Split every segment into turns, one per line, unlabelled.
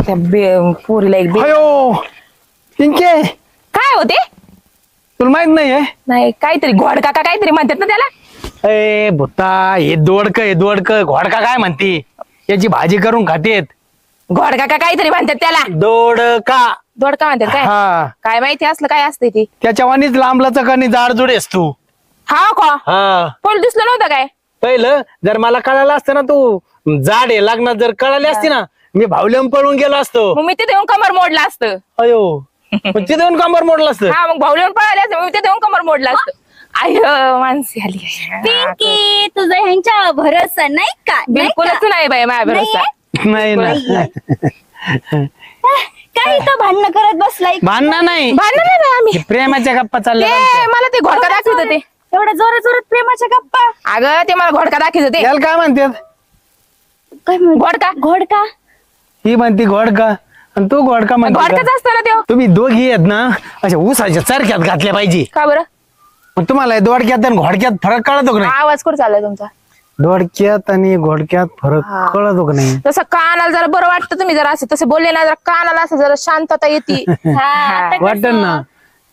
त्या पोरीला एक
अयो पिंके
काय होते
तुला माहित नाहीये?
नाही काहीतरी घोडका का काहीतरी म्हणतात ना त्याला.
ए भुता हे दोडक घोडका काय म्हणते? याची भाजी करून खातेत.
घोडका का काहीतरी म्हणतात त्याला.
दोडका
दोडका म्हणतात काय?
हा
काय माहिती असलं काय असते ती.
त्याच्या वाणीच लांबलाच कणी जाडजुड आहेस तू.
हा का
हा
पोल दिसलं नव्हतं काय?
पहिलं जर मला कळालं असतं ना तू जाड आहे लग्नात जर कळाली असती ना मी भावल्याम पळून गेलो असतो.
मग मी तिथे येऊन कमर मोडला असतं.
अयो पण तिथे येऊन कंबर मोडलं असतं.
हा मग भाऊल्यावर पळाले असते मी तिथे येऊन कमर मोडला असतं. आय माणसी आली.
पिंकी तुझा ह्यांच्या भरोसा नाही का?
बिलकुलच नाही बाई माझ्या भरोसा.
नाही ना
काय इथं भांडणं करत बसलाय?
भांडणं नाही
भांडण नाही बाई आम्ही.
प्रेमाच्या गप्पा चालल्या
ते मला ते घोडका दाखवत होते.
एवढ्या जोरात जोरात प्रेमाच्या गप्पा.
अगं ते मला घोडका दाखवत होते.
याला काय म्हणतात?
काय म्हणतो?
घोडका
घोडका
ही म्हणती घोडका आणि तू घोडका म्हणते
घोडकाच
का?
असतो ना त्यो.
तुम्ही दोघी आहेत ना अशा ऊसाच्या चरख्यात घातल्या पाहिजे.
का बरं?
मग तुम्हाला हे दोडक्यात आणि घोडक्यात फरक कळतो का नाही?
आवाज कुठं चाललाय तुमचा?
दोडक्यात आणि घोडक्यात फरक कळतो का नाही?
तसं कानाला जरा बरं वाटतं तुम्ही जरा असं तसे बोलले ना जरा कानाला असं जरा शांतता येते.
आता
वाटत
कसं?
ना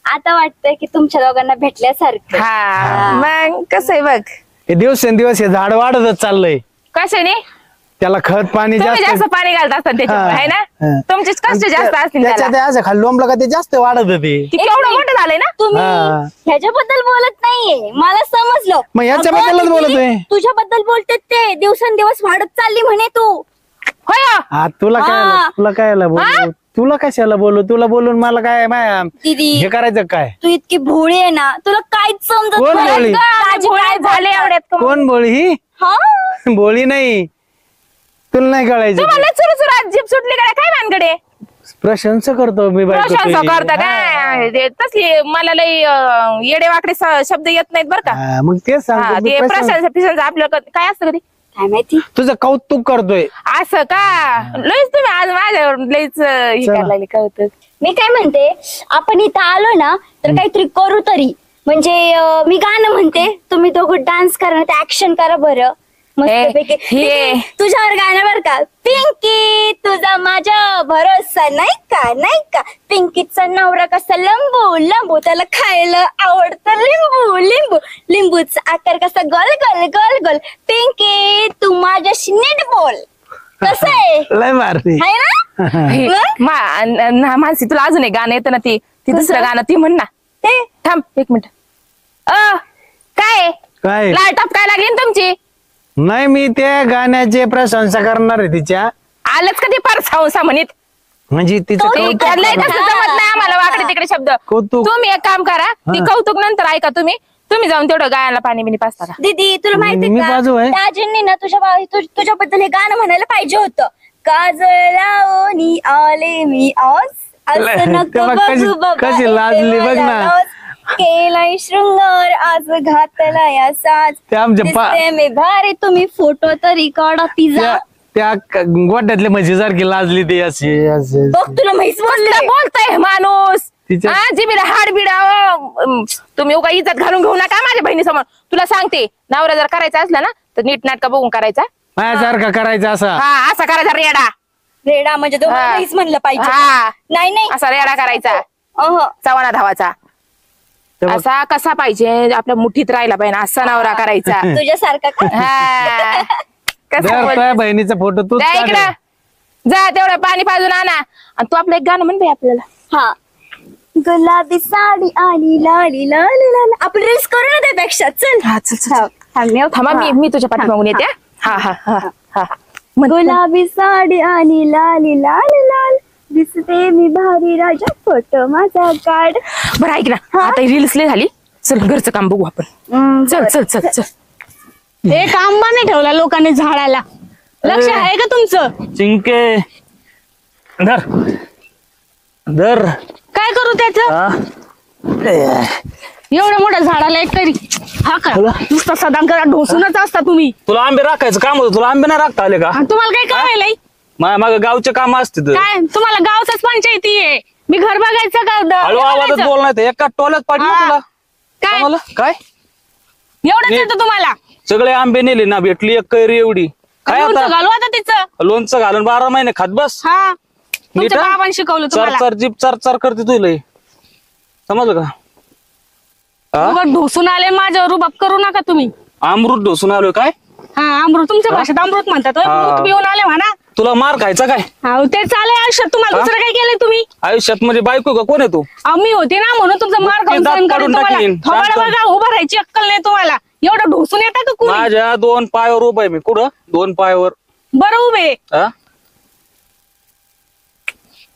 आता वाटतंय की तुमच्या दोघांना भेटल्यासारखं.
हा मग कसं आहे बघ.
हे दिवसेंदिवस हे झाड वाढतच चाललंय.
कशाने?
त्याला खत पाणी
तुम्ही
जास्त
जास्त पाणी घालत असतात त्याच्यावर आहे ना.
हा.
तुमचेच कष्ट जास्त असतील
त्याच्यात
त्याला.
असं खाली लोंबलं का ते जास्त वाढत ते.
ती केवढं मोठं झालंय ना.
तुम्ही
हा.
ह्याच्याबद्दल बोलत नाहीये मला समजलं.
मग ह्याच्याबद्दलच
अगं, दीदी,
बोलतोय.
तुझ्याबद्दल बोलते ते दिवसेंदिवस वाढत चालली म्हणे तू.
होय हो.
हा तुला काय
हा.
तुला काय बोलू तुला कशाला बोलू तुला बोलून मला काय
दीदी
हे करायचं काय?
तू इतकी भोळी आहे ना तुला काहीच समजत
कोण
नाही.
भोळी?
दाजी
भोळे
काय
झाले
बोलतात?
एवढ्यात का?
कोण बोळी ही?
हा?
बोळी नाही तुला नाही कळायचं.
तुम्हाला सुरू सुरू जीप सुटली काय काय भानगडे?
प्रशंसा करतो मी बायको
प्रशंसा
तुझी.
करता काय ते तसली मला लई येडे वाकडे शब्द येत नाहीत बरं का.
हा, मग तेच
हा,
सांगतो
ते
मी प्रशंसा-
प्रशंसा आपलं काय असतं कधी
काय माहिती.
तुझं कौतुक करतोय.
असं का लईच तुम्ही आज माझ्यावर लईच हे
चला.
करायला लागले कळत.
मी काय म्हणते आपण इथं आलो ना तर काहीतरी करू तरी म्हणजे मी गाणं म्हणते तुम्ही दोघं डान्स करा ना ऍक्शन करा बरं मस्तपैकी.
हे.
तुझ्यावर गाणं बरं का. पिंकी तुझा माझ्या भरोसा नाही का पिंकीचा नवरा कसा लंबू लंबू त्याला खायला आवडतं लिंबू लिंबू लिंबूचा आकार कसा गोल गोल गोल गोल पिंकी तू माझ्याशी नीट बोल कसं आहे
लय मारती
हाय ना.
मानसी तुला अजून एक गाणं येतं ना ती दुसरं गाणं ती म्हण ना.
ते
थांब एक मिनिट. काय
काय
लाल टपकाय लागली ना तुमची.
नाही मी त्या गाण्याचे प्रशंसा करणार आहे तिच्या.
आलंच का ती फार संसा म्हणित.
म्हणजे तिचं
ते
कौतुक
करलंय
करणार.
तसं जमत नाही आम्हाला वाकडे तिकडे शब्द.
कौतुक.
तुम्ही एक काम करा ती कौतुक नंतर ऐका तुम्ही जाऊन तेवढं गायला पाणी बिनी पाचता का.
दीदी तुला माहिती
मी
का
बाजू आहे.
दाजींनी ना तुझ्याबद्दल हे गाणं म्हणायला पाहिजे होतं. काजळ लावणी आले मी आज असं नको
तेव्हा
बघू बाबा
कशी लाजली बघ ना.
मला लाज. केलाय शृंगार आज घातला या साज
ते आमच्या
दिसते मी भारी तुम्ही फोटो तरी काढा पिझ्झा
त्या गोट्यातले म्हशी सारखी लाजली ती अशी अशी
बघ तुला म्हैस बोलले
बोलताय माणूस
तिच्या-
जिबीला हाड बिडा तुम्ही उगा इज्जत घालून घेऊ नका माझ्या बहिणीसमोर. तुला सांगते नवरा जर करायचा असला ना तर नीट नाटका बघून करायचा.
माझ्यासारखा करायचा असा.
हा असा करायचा रेडा.
रेडा म्हणजे तो
हा.
म्हैस म्हणलं पाहिजे
हा
नाही नाही
असा रेडा करायचा.
अहं.
चव्हाणा धावाचा
तेव्हा
असा कसा पाहिजे आपल्या मुठीत राहिला पाहिजे असा नवरा करायचा.
तुझ्यासारखा का
हा कसं
जर
बोल-
तुझ्या बहिणीचा फोटो तूच
जा
काढ.
इकडं जा तेवढं पाणी पाजून आणा आणि तू आपलं एक गाणं म्हण बाई आपल्याला.
हा गुलाबी साडी आणि लाली लाली लाल आपण रील्स करू ना त्यापेक्षा चल
हा चल चल थांबा मी तुझ्या पाठीमागून येते. हा हा हा हा
गुलाबी साडी आणि लाली लाल लाल दिसते मी भारी राजा फोटो माझा काढ.
बरं ऐक ना आता रील्स लय झाली. चल घरचं काम बघू आपण. चल चल चल चल.
एक आंबा नाही ठेवला लोकांनी झाडाला. लक्ष आहे का तुमचं?
चिंके धर धर
काय करू त्याच? एवढ्या मोठ्या झाडाला एक तरी हा का नुसतं सदांकरा ढोसूनच असता तुम्ही.
तुला आंबे राखायचं काम होतं तुला आंबे नाही राखता आले का?
आणि तुम्हाला काय कळलंय?
माग गावचे काम असते
काय तुम्हाला गावचाच पंचायती आहे. मी घर बघायचं का
हळू आवाजात बोल नाही तर एका टोल्यात पाडलं
हा.
तुला
काय
आम्हाला? काय
एवढंच येतं तुम्हाला?
सगळे आंबे नेले ना भेटली एक कैरी एवढी काय
लोणचं
आता
घालू आता तिचं.
लोणचं घालून 12 महिने खात बस.
हा तुमच्या बाबांनी शिकवलं
चर
तुम्हाला
चर जीप चर चर करते तुला समजलं का? हा?
उगाच ढोसून आले माझ्यावर रुबाब करू नका तुम्ही.
अमृत ढोसून आलोय काय?
हा अमृत तुमच्या भाषेत अमृत म्हणतात होय.
हा.
मूत पिऊन आले म्हणा.
तुला मार खायचा काय
अहो ते चालय आयुष्यात तुम्हाला
हा?
दुसरं काय केलंय तुम्ही?
आयुष्यात म्हणजे बायको का कोण आहे तू?
अहो, मी होते ना म्हणून तुमचा मार
मग
खाऊन
ते दात
सहन
काढून
करेन तुम्हाला.
टाकीन.
थोबाड
शांत.
बघा उभं राहायची अक्कल नाही तुम्हाला. एवढं ढोसून येतं का कोणी?
माझ्या 2 पायावर उभा आहे मी. कुठं 2 पायावर?
बरं उभे.
हा?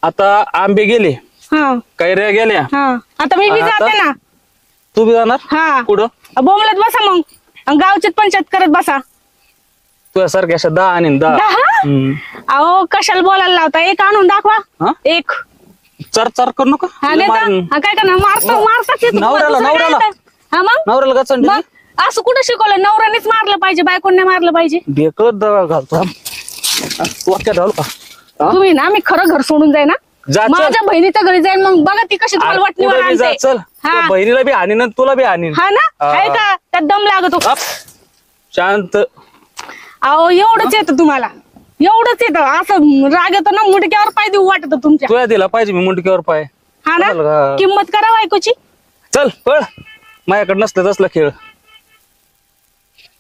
आता आंबे गेले,
हा
कैऱ्या गेल्या,
हा आता मी बी
आता?
जाते ना.
तू बी जाणार
हा
कुठं?
बोमलत बसा मग आणि गावच्यात पंचायत करत बसा.
तुझ्यासारख्या अशा 10 आणि 10.
दहा? अहो कशाला बोलायला लावता? एक आणून दाखवा.
हा?
एक.
चर चर करू नका.
हा
तुला
देता?
मारीन.
हा, काय करणार? मारताच येतं तुम्हाला,
नवऱ्याला-
दुसरं काय
नवऱ्याला.
येतं? हा मग
नवऱ्याला का चंडी?
मग असं कुठं शिकवलं? नवऱ्यानेच मारलं पाहिजे, बायकोने मारलं पाहिजे.
ढेकळत दगड घालतो हा? वाक्यात राहू का? हा?
तुम्ही ना मी खरं घर सोडून जाईन ना.
जा, चल.
माझ्या बहिणीच्या घरी जाईन मग बघा ती कशी तुम्हाला
अरे,
वाटणीवर
पुढे बी जा,
आणते.
चल.
हा.
तुझ्या बहिणीला बी आणीन आणि तुला बी आणीन.
हा ना
हा.
आहे का त्यात दम लागतो.
अप. शांत.
अहो एवढंच येतं तुम्हाला, एवढंच येतं. असं राग येतो ना मुडक्यावर पाय देऊ वाटत तुमच्या.
तुला दिला पाहिजे मी मुंडकीवर पाय.
हा ना
चालेल का?
किंमत करा बायकोची.
चल पळ. माझ्याकडे नसलं तसला खेळ.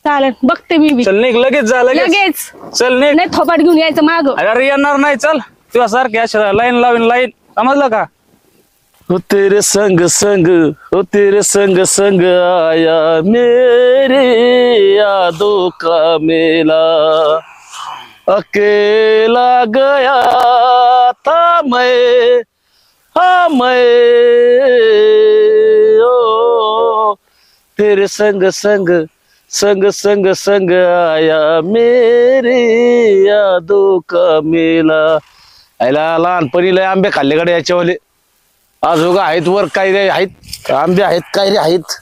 चालेल बघते मी बी.
चल निघ लगेच जा लगेच.
लगेच
चल निघ.
नाही थोपाट घेऊन यायचं माग.
अरे येणार नाही. चल तुझ्या सारखे अशा लाईन लावीन लाईन. समजलं का?
हो तेरे संग संग, हो तेरे संग संग आया मेरे यादों का मेला, अकेला गया था मैं, हाँ मैं, ओ तेरे संग संग संग संग संग आया मेरे यादों का मेला. आयला लहानपणी लय आंबे खाल्ले कडे याच्यावाले. अजून आहेत वर काय रे आहेत आंबे आहेत काय रे आहेत.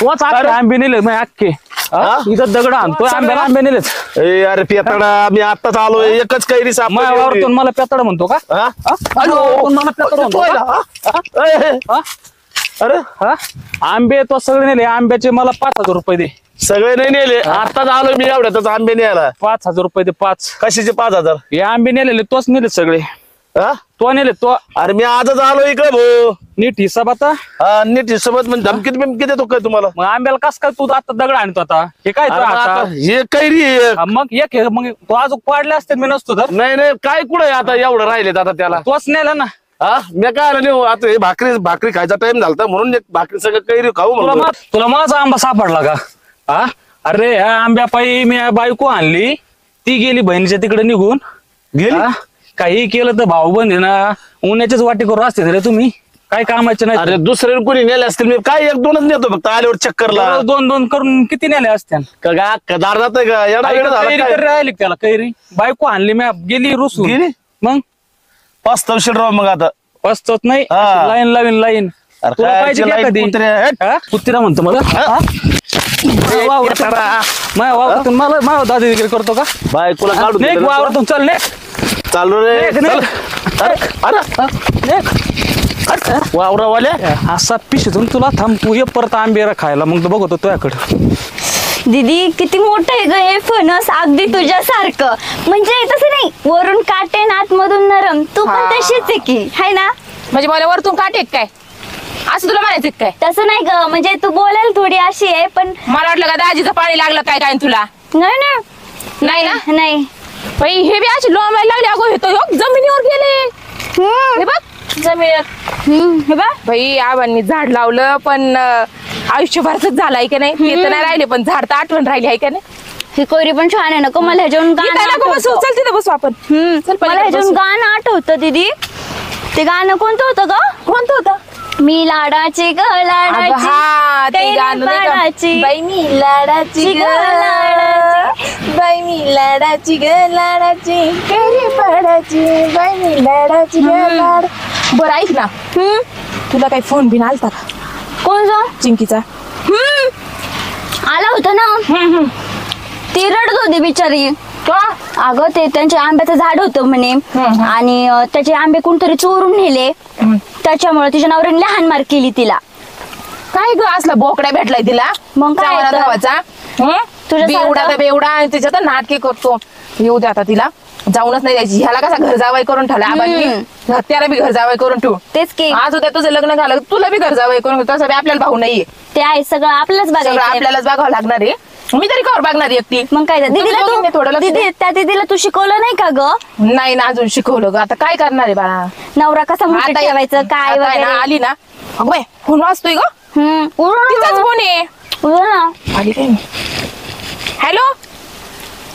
तोच अख्खे आंबे नेले मी अख्खे. हा? इथं दगड आणतो आंब्याला आंबे नेलेत.
ए अरे पेताडा मी आत्ताच आलोय एकच कैरी
माझ्या वावरतून मला पेताड म्हणतो का?
हा?
हा? माझ्या वावरतून मला पेताड म्हणतो का? हा?
अरे
हा? आंबे तो सगळे नेले. आंब्याचे मला 5,000 रुपये दे.
सगळे नाही नेले आत्ताच आलो मी एवढ्यातच आंबे न्यायला.
5,000 रुपये दे. 5.
कशाचे 5,000?
हे आंबे नेलेले तोच नेले सगळे.
हा?
तो नेले तो.
अरे मी आजच आलो इकडे भाऊ.
नीट हिसाब आता.
हा नीट हिशोबात म्हणजे धमकीत बिमकी देतो काय तुम्हाला?
मग आंब्याला कस काय तू आता दगड आणतो आता? हे काय
अरे
तो
मग
आता?
आता हे कैरी आहे.
हा, मग एक हे, मग तो अजून पाडले असते मी नसतो तर.
नाही नाही काय कुठे आता एवढं राहिलेत आता त्याला.
तोच नेला ना.
हा मी काय आलं नाही आता हे भाकरी खायचा टाइम झालता म्हणून एक भाकरी सगळं कैरी खाऊ म्हणलं.
तुला माझा आंबा सापडला का? हा? अरे ह्या आंब्या पायी मी बायको आणली. ती गेली बहिणीच्या तिकडे निघून.
गेली?
हा? काही केलं तर भाऊ बंद ना उन्हाच्याच वाटे करू असते रे तुम्ही. काय कामाचे नाही.
अरे दुसरे कोणी नेले असतील मी काय 1-2च नेतो फक्त आल्यावर चक्करला.
2-2 करून किती नेले असत्या?
का दार जात का एवढा वेळ झाला
कैरी
काय?
तरी राहिली का त्याला कैरी? बायको आणली मी गेली रुसून.
गेली?
मग
पाच तवशील राव मग आता.
पसतोच नाही.
हा.
लाईन लावीन लाईन.
अरे
तुला
काय
पाहिजे
ते
का
लाईन
कधी?
कुत्र्या, हट.
हा? कुत्रा म्हणतो मला. हा? माझ्या वावरातून मला माझ्या दादागिरी करतो का?
बाय तुला काढून
नेक
दिलं ना
वावरातून चल नेक.
तुला. चालू रे
नेक,
चल.
नेक.
अरे
नेक.
वावरावाल्या
असा पिशून तुला थांब तू ये परत आंबेरा खायला मग बघतो तुझ्याकडे.
दीदी किती मोठं आहे ग हे फणस, अगदी तुझ्यासारखं. म्हणजे तसं नाही वरून काटे आणि आतमधून नरम. तू पण
हा.
तशीच आहे की हाय ना?
म्हणजे मला वरतून काटे काय असं तुला म्हणायचं काय?
तसं नाही ग म्हणजे तू बोलायला थोडी अशी आहे पण
मला वाटलं का दाजीचं पाणी लागलं काय काय तुला.
नाही ना
नाही ना?
नाही.
बाई हे बी अशी लोंबायला लागले. अगो हे तर ह्यो जमिनीवर गेले. हे बघ जमिनीवर.
हे बघ
बाई आबांनी झाड लावलं पण आयुष्यभरच झालाय का नाही ते तर नाही राहिले पण झाड तर आठवण राहिली आहे का नाही.
ही कोरी पण छान आहे नको मला ह्याच्यावरून गाणं
इथं नको बसू.
आठवतं.
चल तिथं बसू आपण. चल
मला
पलीकडे
ह्याच्यावरून
बसू.
गाणं आठवतं दीदी. ते गाणं कोणतं होतं ग?
कोणतं होतं?
मी लाडाची ग
अगं
लाडाची
हा ते
कैरी
गाणं नाही
पाडाची.
का? बाई मी लाडाची ग लाडाची, बाई मी लाडाची ग लाडाची, कैरी पाडाची, बाई मी लाडाची ग लाड. बरं ऐक ना, तुला काही फोन बिन आलता का
कोणचा?
चिंकीचा?
आला होता ना. ती रडत होती बिचारी.
का
अगं ते त्यांच्या आंब्याचं झाड होतं म्हणे आणि त्याचे आंबे कोणतरी चोरून नेले त्याच्यामुळे तिच्या नवऱ्याने लहान मार केली तिला.
काय ग असला बोकड्या भेटलाय तिला
मग काय
चांगला
तर?
धावाचा
तुझ्यासारखं-
बेवडा तर बेवडा आणि तिच्या तर नाटके करतो. येऊ दे आता तिला जाऊनच नाही द्यायची. ह्याला कसा घर जावाय करून ठेवला आपण त्याला बी घर जावाय करून ठेवू.
तेच की
आज उद्या तुझं लग्न झालं तुला बी घर जावाय करून तसं बी आपल्याला भाऊ नाहीये.
ते आहे सगळं आपलंच
सगळं
बघायचं.
आपल्यालाच बघावं लागणार आहे. मी तरी कवर बघणार आहे एकटी.
मग काय दीदीला
तुम्ही थोडं लक्ष
दीदी त्या दीदीला तू शिकवलं नाही का ग?
नाही ना अजून शिकवलं ग. आता काय करणार आहे बाळा.
नवरा कसा मोठा
आता
ठेवायचं काय
आता आहे ना,
वगैरे.
आली ना अगं बाई, फोन वाजतोय ग. तिचाच फोन आहे.
उडव ना.
आली काय हॅलो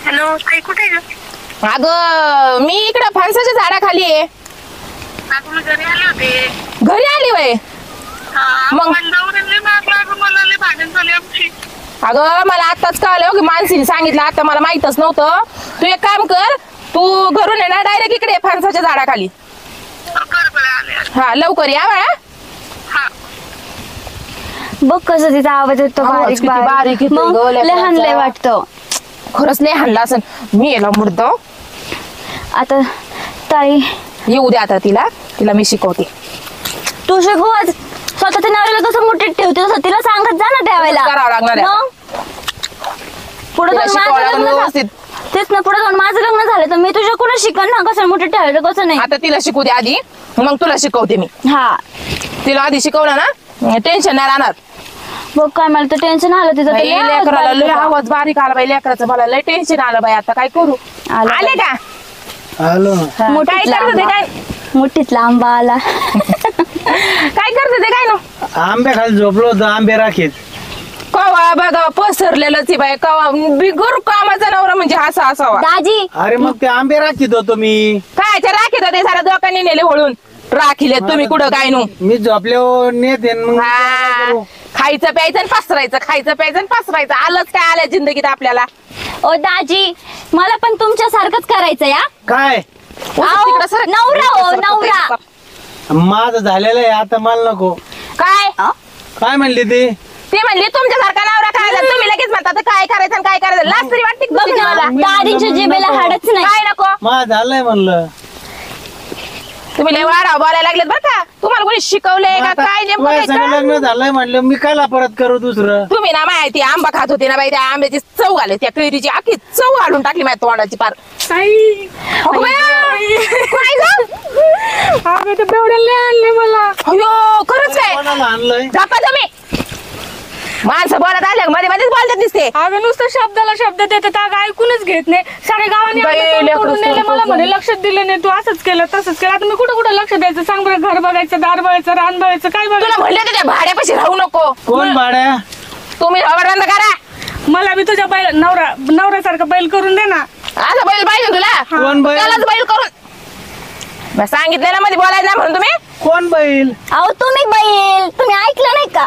हॅलो ताई कुठे आहे?
अगं मी इकडं फणसाच्या झाडाखाली आहे.
तुम्ही घरी आले होते.
घरी आली वय. मग?
मला लय भांडण झाली आमची.
अगं मला आताच कळलं की मानसीने सांगितलं आता मला माहितच नव्हतं. तू एक काम कर तू घरून आहे ना डायरेक्ट इकडे ये फणसाच्या झाडाखाली.
बरोबर आले.
हा लवकर या बाळा.
बघ कसं तिचा आवाज येतो
आवाज
बारीक
किती बारीक
बारीक.
येतो
मग
ग लेकराचा.
लहान लय वाटतं.
खरंच नाही हाणला असं मी याला मुडतो.
आता ताई
येऊ दे आता तिला तिला मी शिकवते.
तू शिकवत स्वतःच्या नवऱ्याला कसं मुठीत ठेवते तसं तिला सांगत जा ना ठेवायला.
करावं लागणार आहे.
मग? पुढे
तिला
जाऊन
शिकवावं
माझं
लागलं
लग्न
व्यवस्थित.
झालं तेच ना पुढे जाऊन माझं लग्न झालं तर मी तुझ्या कोणा शिकन ना कसं मुठीत ठेवायचं कसं नाही.
आता तिला शिकू दे आधी मग तुला शिकवते मी.
हा
तिला आधी शिकवलं ना टेन्शन नाही राहणार.
बघ काय मला तर टेन्शन आलं तिचं तर
बाई,
लय आवाज
लेकराला
बारीक
लय
होता.
आवाज बारीक आला बाई लेकराचं मला लय टेन्शन आलं बाई आता काय करू.
आलं
आले का
हॅलो
काय
मुठीतला
करत होते
आंबा.
काय
मुठीतला आंबा आला.
काय करत होते काय ना
आंबे खाली झोपलो होतो आंबे राखीत.
कवा बघा पसरलेलंच आहे बाई कवा बिगर कामाचा नवरा म्हणजे असा असावा.
दाजी
अरे मग ते आंबे राखीत होतो मी.
काय राखीत होते सारा दोकांनी नेले वळून राखिले तुम्ही कुठं काय नु.
मी झोपल्यावर नेते न मग काय करू?
खायचं प्यायचं आणि पसरायचं खायचं प्यायचं आणि पसरायचं आलंच काय आलं जिंदगीत आपल्याला.
ओ दाजी मला पण तुमच्या सारखंच करायचं या.
काय
अहो,
तिकडं सरक.
नवरा हो, नवरा.
माझं झालेलं आहे आता मला नको.
काय
काय म्हणली ती?
ते म्हणले तुमच्यासारखा नवरा काय झाला? तुम्ही लगेच म्हणता तर काय करायचं आणि काय करायचं लाज तरी वाटते का
बघ
तुझी
ना
मला?
दादींच्या जिभेला हाडच नाही.
काय नको
माझं झालंय म्हणलं.
तुम्ही लय वाढा बोलायला लागलेत बरं का. तुम्हाला कोणी शिकवलंय का
आता
काय नेमकं
तुझ्या
काय
संग
कळलं?
लग्न झालंय म्हणलं मी कायला परत करू दुसरं.
तुम्ही ना माहिती आंबा खात होते ना बाई त्या आंब्याची चव घाले त्या कैरीची आखी चव घालून टाकली माझ्या तोंडाची पार.
ताई
अगं बाया, काय ग?
अगं ते बेवड्याला आणले मला.
अयो खरंच काय
कोणाला आणलंय?
गप्पा तुम्ही माणसं बोलत आले मध्ये मध्येच बोलतात दिसते.
अगं नुसतं शब्दाला शब्द देतात अगं ऐकूनच घेत नाही. साऱ्या गावाने
बाई,
आंबे तोडून
लेकरं
नेले मला
सोडून
म्हणे लक्षात दिलं नाही तू असंच केलं तसंच केलं. आता मी कुठं कुठं लक्ष द्यायचं सांग बरं. घर बघायचं दार बघायचं रान बघायचं काय
तुला
बघायचं.
म्हणले तर त्या भाड्यापाशी राहू नको.
कोण भाड्या?
तुम्ही बंद करा.
मला बी तुझ्या बैल नवऱ्यासारखा बैल करून दे ना.
असं बैल पाहिजे तुला
कोण बैल?
त्यालाच बैल करून मी सांगितलं ना मध्ये बोलायचं नाही म्हणून तुम्ही.
कोण बैल?
अहो तुम्ही बैल तुम्ही ऐकलं नाही का?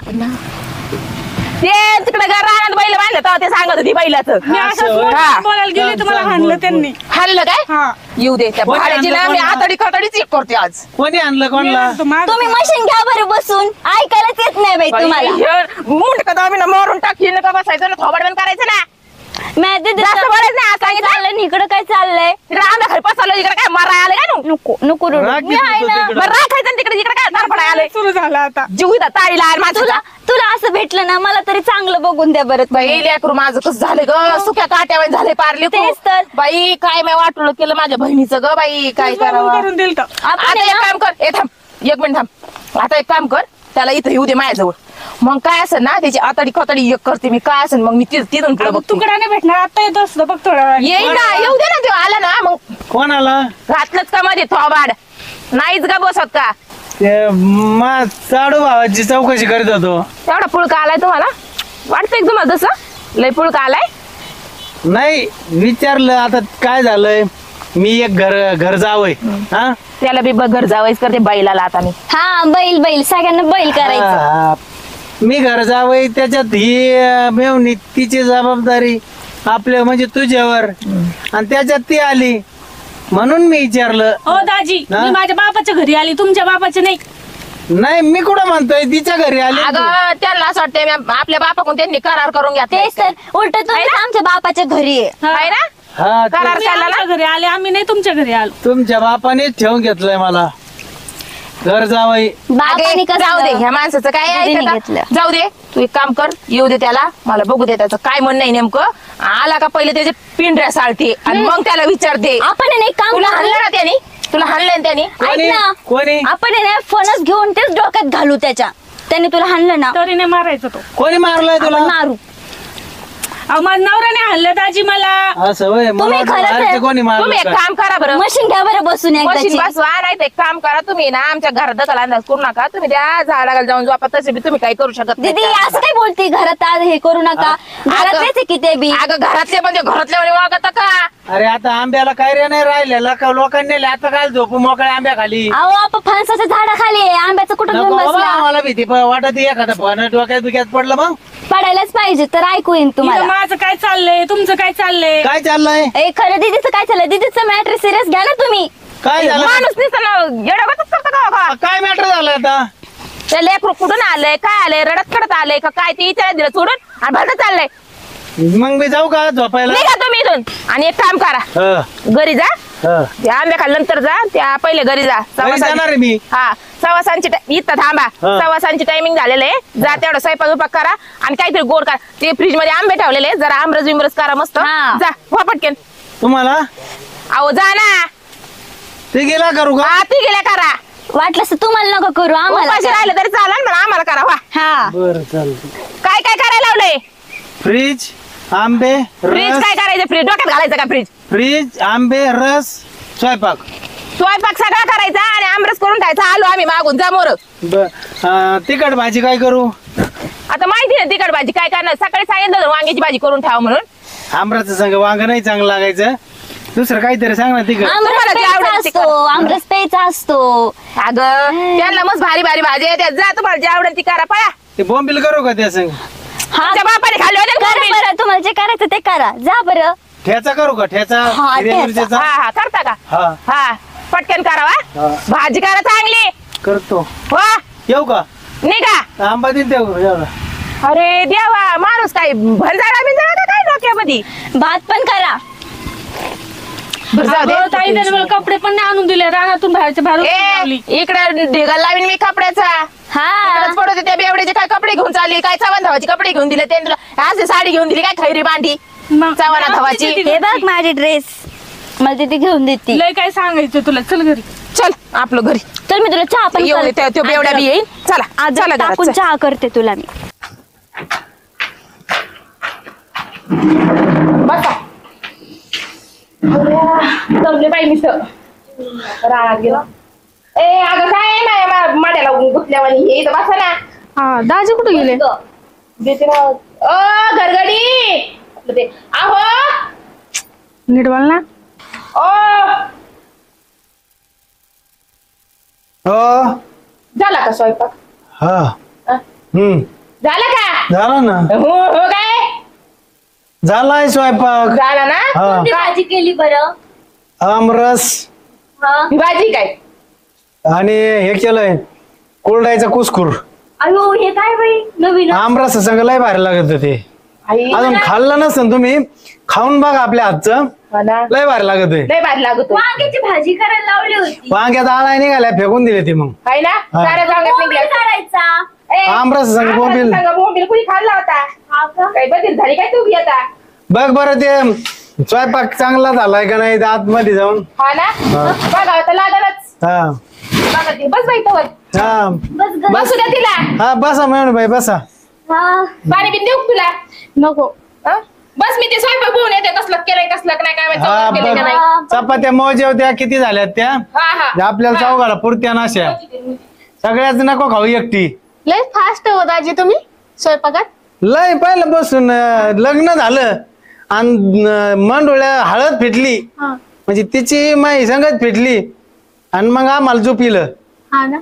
ते तिकडे रानात बैल बांधलं तेव्हा ते सांगत होती बैलाचं.
मी असंच
हा.
बोलायला गेले तर मला
सांग,
हाणलं
बोल,
त्यांनी.
हल्लं काय
हा
येऊ दे त्या
कोणी
भाड्याची ना
आणलं
मी
कोणाला?
आतडी खतडी चेक करते आज.
कोणी आणलं कोणला?
तुम्ही मशीन घ्या बरं बसून ऐकायलाच येत नाही बाई तुम्हाला.
मुंडक आम्ही ना मारून टाकी नका बसायचं ना थोबड बंद करायचं ना.
मॅदी
जास्त बोलायचं नाही
काय
सांगितलं.
चाललंय इकडं काय चाललंय?
इकडे आंबा खाली पसरलं इकडे काय मारा आलं काय नु?
नको नको रडू.
राखीत
मी आहे
होतो
ना.
तिकडं.
बरं राखायचं आणि तिकडे इकडे काय तारफडा आलंय
सुरू झालं आता.
जीव इथं ताळीला आला माझा.
तुला तुला असं भेटलं ना मला तरी चांगलं बघून द्या बरं तुम्ही.
बाई लेकरू माझं कसं झालं ग सुक्या काट्यावर झाले पारले
तेच तर.
बाई काय मी वाटलं केलं माझ्या बहिणीचं ग बाई काय करावं.
करून दिल तर
आपण
आता
आहे
एक
ना,
काम कर थांब एक मिनिट थांब. आता एक काम कर त्याला इथं येऊ दे माझ्याजवळ. मग काय असेल ना त्याची आतडी खतडी एक करते मी काय असेल मग मी तिथून पुढे
अगं
बघते.
तुकडा नाही भेटणार आता येत असतं बघ थोड्या वेळाने.
येईल ना येऊ दे ना तो आला ना मग
कोण आला?
घातलंच का मध्ये थोबाड नाहीच का बसत का.
ते चाडू भावाची चौकशी करीत होतो.
तेवढा पुळका आलाय तुम्हाला वाटतंय का तुम्हाला तसं लय पुळका आलाय.
नाही विचारलं आता काय झालंय. मी एक घर जावय हा.
त्याला बी घर जावायच करते बैलाला आता मी.
हा बैल बैल सगळ्यांना बैल करायचं.
हा. मी घर जावय त्याच्यात ही मेवणी तिची जबाबदारी आपल्या म्हणजे तुझ्यावर आणि त्याच्यात ती आली म्हणून मी विचारलं.
हो दाजी
हा?
मी माझ्या बापाच्या घरी आली तुमच्या बापाच्या नाही.
नाही मी कुठं म्हणतोय तिच्या घरी आली तू.
अगं त्यांना असं वाटतंय आपल्या बापाकडून त्यांनी करार करून घेतला
तेच तर उलट तुम्ही आमच्या बापाच्या घरी आहे.
आहे ना
हा ते-
करार
तुम्ही
केला ना
आमच्या घरी आले आम्ही नाही तुमच्या घरी आलो.
तुमच्या बापाने ठेवून घेतलंय मला घर जावई.
बापाने
अगे,
कसं
जाऊ दे ह्या माणसाचं काय
दीदीने
ऐकता?
घेतलं.
जाऊ दे तू एक काम कर येऊ दे त्याला मला बघू दे त्याचं काय म्हणणं आहे नेमकं आला का पहिले त्याचे पिंढऱ्या साळते आणि मग त्याला विचारते
आपण आहे ना एक काम
तुला
करू.
हाणलं ना त्याने तुला हाणलंय ना त्याने
कोणी
ऐक ना
कोणी
आपण आहे ना फणस घेऊन तेच डोक्यात घालू त्याच्या त्याने तुला हाणलं ना
तरी नाही मारायचं तो.
कोणी मारलाय
आपण
तुला?
मारू
अहो, माझ्या नवऱ्याने हाणलं दाजी मला.
असं होय मला
तुम्ही
वाटलं
खरंच
बाहेरचं
आहे.
कोणी
तुम्ही
मारलं
एक
काय?
काम करा बरं
मशीन घ्या बरं बसून
मशीन
एकदाची.
बसवा नाही तर एक काम करा तुम्ही ना आमच्या घरात दखल अंदाज करू नका तुम्ही त्या झाडाला जाऊन झोपा तसे बी तुम्ही काही करू शकत नाही
दीदी असं काय बोलते घरात आज हे करू नका घरातलेच आहे की ते बी
अगं घरातले म्हणजे घरातल्या वागत का
अरे आता आंब्याला काय रे नाही राहिलेला का लोकांनी नेले आता काय झोपू मोकळ्या आंब्या खाली.
अहो आपण फणसाच्या झाडाखाली आहे. आंब्याचं कुठं घेऊन
नको बाबा
बसला
आम्हाला भीती वाटत एखादा फण डोक्यात बिक्यात पडलं मग
पडायलाच पाहिजे तर ऐकू येईन
इथं
तुम्हाला.
माझं काय चाललंय तुमचं काय चाललंय.
काय चाललंय
ए खरं दीदीचं काय चाललंय दीदीचं मॅटर सिरियस घ्या ना तुम्ही.
काय झालं
माणूस नाही येडगतच करता का
काय मॅटर झालं आता?
त्या लेकरू कुठून आलंय काय आलंय रडत कडत आलंय का काय ते विचारायला दिलं सोडून आणि भलत चाललंय
मग मी जाऊ का झोपायला?
निघा तुम्ही इथून आणि एक काम करा
हं,
घरी जा
हं.
त्या आंब्या खाल्ल्यानंतर जा त्या पहिले घरी जा
घरी जाणार आहे मी.
हा सवासांची इथं थांबा
हा.
सवासांची टायमिंग झालेलं आहे जा तेवढं स्वयंपाक बिपाक करा आणि काहीतरी गोड करा ते फ्रीज मध्ये आंबे ठेवलेले आहेत, जरा आमरस बिमरस करा मस्त
हा.
जा वा पटकेन
तुम्हाला
अहो जा ना
ते गेला करू का?
ती गेल्या करा
वाटलं तर तुम्हाला नको करू आम्हाला
उपाशी
करा.
राहिलं तरी चालेल पण आम्हाला करा वा
हा
बरं चालतं.
काय काय करायला लावलंय
फ्रीज आंबे
फ्रीज
रस
काय करायचं फ्रीज डोक्यात घालायचं का फ्रीज
फ्रीज आंबे रस स्वयंपाक.
स्वयंपाक सगळा करायचा आणि आमरस करून खायचा आलो आम्ही मागून जा मोर
तिखट भाजी काय करू?
आता माहिती ना तिखट भाजी काय करणार सकाळी सांगितलं होतं वांग्याची भाजी करून ठेवा म्हणून
आमराचं संग वांग नाही चांगलं लागायचं दुसरं काहीतरी सांग ना तिखट.
आमरस
तुम्हाला जे
प्यायचा
आवडेल ते
असतो आमरस प्यायचा असतो.
अगं त्यांना मस्त भारी भारी भाजी येते जा तुम्हाला जे आवडेल ती करा पळा
ते बॉम्बिल करू का त्या संग?
हा
तुमच्या बापाने खाल्ले होते ना
करा
कोंबील?
बरं तुम्हाला जे करायचं ते करा जा बरं.
ठेचा करू का ठेचा
हा,
हिरव्या
ठेचा.
मिरच्याचा?
हा हा करता का
हा
हा पटकन करा वा
हा.
भाजी करा चांगली
करतो.
वा
येऊ का?
निघा
आंबा दिन देऊ एवढा.
अरे देवा माणूस काय भरजाडा बिंजाडा का काय डोक्यामध्ये
भात पण करा.
बरं, जाऊ दे.
अगं, ताई त्याने मला कपडे पण नाही आणून दिले रानातून बाहेरच्या बाहेर लावली.
ए इकडे ढेगाल लावीन मी कपड्याचा
हा
इकडेच पडत होते त्या बेवड्याचे काय कपडे घेऊन चालली काय चव्हाण धावाची कपडे घेऊन दिले त्यांनी तुला असे साडी घेऊन दिली काय खैरी बांधी
मग
चव्हाणा धावाची
हे बघ माझी ड्रेस मला तिथे घेऊन देते.
लय काय सांगायचं तुला चल घरी.
चल आपलं घरी
तर मी तुला चहा पण
येऊ दे
करते.
तो बेवडा बी येईल चला
आज
चला घरात,
टाकून
चल.
चहा करते तुला मी.
बसा जमले बाई मिस राहत गेलो ए अगं काय माड्याला गुतल्यावानी हे इथं बसा ना
हा दाजी कुठे गेले.
देते ना ओ घरगडी आपलं ते आहो
नीट बोल ना.
ओ
हो
झाला का स्वयंपाक
हा
अं? झाला का
झाला ना
हो हो काय
झालाय स्वयंपाक.
झाला ना
हा.
कोणती भाजी केली बरं.
आमरस
ही भाजी काय
आणि हे केलंय कोरडायचा कुसकुर.
अयो हे काय बाई नवीन
आमरस संग लय भारी लागत ते.
आई
अजून खाल्लं नसेल तुम्ही खाऊन बघा आपल्या हातचं
हा ना.
लय भारी लागत
लय भारी लागतो
वांग्याची भाजी करायला लावली होती.
वांग्यात आळाय निघाल्या फेकून दिले ते मग
आहे ना
हा.
साऱ्या वांग्यात
कोंबडी
निघल्या.
करायचा.
ए,
आमरस संग बोंबील.
आमरस संग बोंबील कुणी खाल्ला होता
हा का?
काही बदल झाली काय तू आता
बघ बरं ते स्वयंपाक चांगला झालाय का नाही आतमध्ये जाऊन.
हा ना बघा आता लागलच
हा
बघा ते बस बाई तवर
हा
बस ग.
बसू द्या तिला
हा बसा म्हणून बाई बसा.
हा
पाणी बिन देऊ का तुला
नको.
हं? बस मी ते स्वयंपाक बघून येते कसलं केलंय कसलं नाही काय माहित,
हा
चौकट केलंय का नाही
बघ चपात्या मोजे होत्या किती झाल्यात त्या
हा हा
आपल्याला चौघाला पुरत्या नाश्या सगळ्याच नको खाऊ एकटी.
लय फास्ट हो दाजी तुम्ही स्वयंपाकात.
लय पहिलं बसून लग्न झालं आणि मंडोळ्या हळद फिटली
हा
म्हणजे तिची माई संगत फिटली आणि मग आम्हाला झोपिलं.
हा ना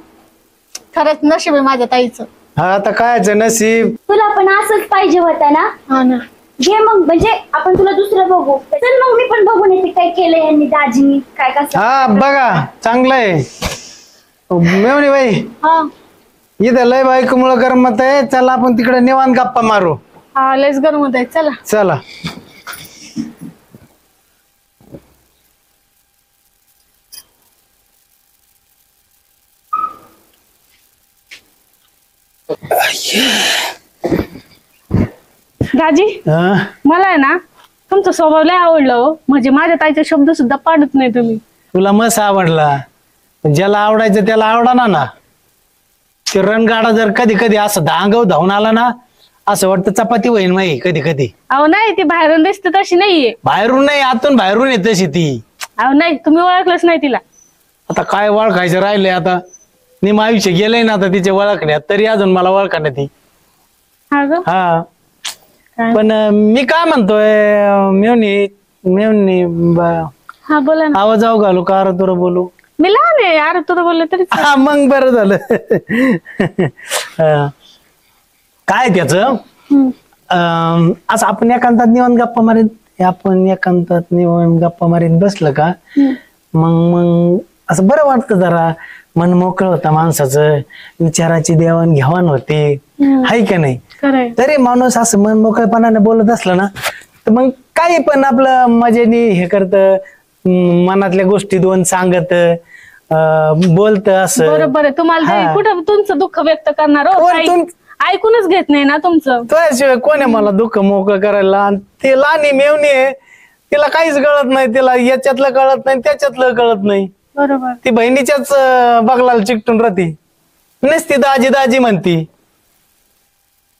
खरंच नशीब आहे माझ्या ताईचं.
हा आता कायचं नसीब.
तुला पण असंच पाहिजे होता ना.
हा ना
घे मग म्हणजे आपण तुला दुसरं बघू. चल मग मी पण बघून येते काय केलंय यांनी दाजीनी काय कसं.
हा बघा चांगलं आहे. मेवणी बाई
हा
इथं लय बायकोमुळं गरमत आहे चला आपण तिकडे निवांत गप्पा मारू.
हा लयच गरम होत आहे चला.
चला
दाजी
हं?
मला आहे ना तुमचा स्वभाव लय आवडला हो. म्हणजे माझ्या ताईचे शब्द सुद्धा पाडत नाही तुम्ही.
तुला मस्त आवडला, ज्याला आवडायचं त्याला आवडा ना. ते रणगाडा जर कधी कधी असं धांगव धावून आला ना, असं वाटतं चपाती होईन माही कधी कधी.
अहो नाही ती बाहेरून दिसते तशी नाहीये.
बाहेरून नाही, आतून बाहेरून येत तशी ती.
अहो नाही तुम्ही ओळखलंच नाही तिला.
आता काय ओळखायचं राहिलंय, आता निम आयुष्य गेलंय ना आता तिच्या ओळखण्यात, तरी अजून मला ओळखण्यात ती.
हा ग
हा
काय?
पण मी काय म्हणतोय, मेवणी मेवणी
हा बोला ना.
आवाज जाऊ घालू का अरे तुला बोलू?
मी लहान आहे अरे तुला बोलले तरी चालेल.
हा मग बरं झालं. काय त्याच असं आपण एकांतात निवांत गप्पा मारीत, आपण एकांतात निवांत गप्पा मारीत बसलं का मग असं बरं वाटतं, जरा मन मोकळं होतं माणसाचं, विचाराची देवाणघेवाण होते, हाय का नाही?
खरंय.
तरी माणूस असं मन मोकळेपणाने बोलत असलं ना, तर मग काही पण आपलं मजेने हे करत, मनातल्या गोष्टी दोन सांगत, बोलत असं.
बरोबर आहे. तुम्हाला
हा.
ते कुठं तुमचं दुःख व्यक्त करणार हो?
कोण
काही ऐकूनच घेत नाही ना तुमचं.
तुझ्याशिवाय कोण आहे मला दुःख मोकळं करायला? आणि ते लहानी मेवणी आहे, तिला काहीच कळत नाही, तिला याच्यातलं कळत नाही त्याच्यातलं कळत नाही.
बरोबर.
ती बहिणीच्याच बगलाला चिकटून राहते, नसती दाजी दाजी म्हणती.